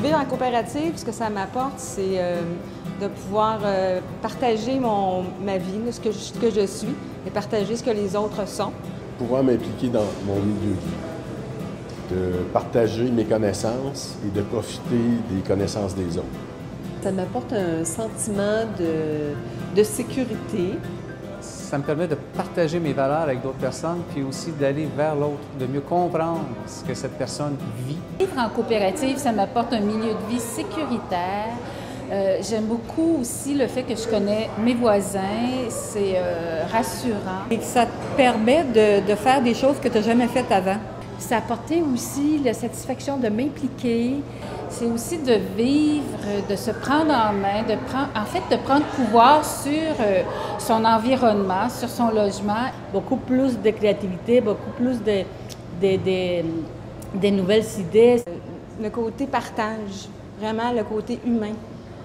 vivre en coopérative, ce que ça m'apporte, c'est de pouvoir partager ma vie, ce que je suis, et partager ce que les autres sont. Pouvoir m'impliquer dans mon milieu de vie, de partager mes connaissances et de profiter des connaissances des autres. Ça m'apporte un sentiment de sécurité. Ça me permet de partager mes valeurs avec d'autres personnes, puis aussi d'aller vers l'autre, de mieux comprendre ce que cette personne vit. Vivre en coopérative, ça m'apporte un milieu de vie sécuritaire. J'aime beaucoup aussi le fait que je connais mes voisins, c'est rassurant. Et ça te permet de faire des choses que tu n'as jamais faites avant. Ça a apporté aussi la satisfaction de m'impliquer. C'est aussi de vivre, de se prendre en main, de prendre pouvoir sur son environnement, sur son logement. Beaucoup plus de créativité, beaucoup plus de nouvelles idées. Le côté partage, vraiment le côté humain.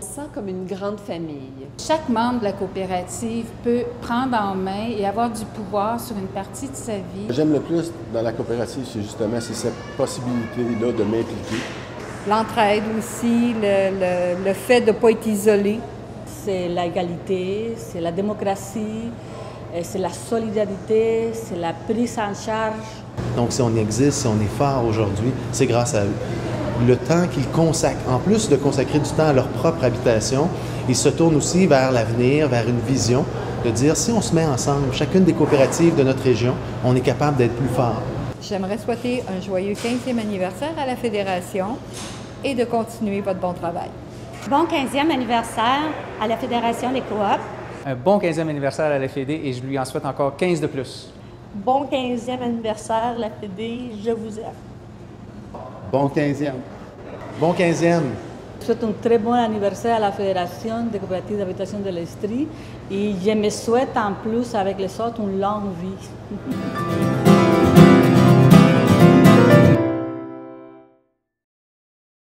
On se sent comme une grande famille. Chaque membre de la coopérative peut prendre en main et avoir du pouvoir sur une partie de sa vie. Ce que j'aime le plus dans la coopérative, c'est cette possibilité-là de m'impliquer. L'entraide aussi, le fait de ne pas être isolé. C'est l'égalité, c'est la démocratie, c'est la solidarité, c'est la prise en charge. Donc si on existe, si on est fort aujourd'hui, c'est grâce à eux. Le temps qu'ils consacrent, en plus de consacrer du temps à leur propre habitation, ils se tournent aussi vers l'avenir, vers une vision, de dire si on se met ensemble, chacune des coopératives de notre région, on est capable d'être plus fort. J'aimerais souhaiter un joyeux 15e anniversaire à la Fédération et de continuer votre bon travail. Bon 15e anniversaire à la Fédération des coops. Un bon 15e anniversaire à la Fédé et je lui en souhaite encore 15 de plus. Bon 15e anniversaire à la Fédé, je vous aime. Bon 15e. Bon 15e. Je souhaite un très bon anniversaire à la Fédération des coopératives d'habitation de l'Estrie et je me souhaite en plus avec les autres une longue vie.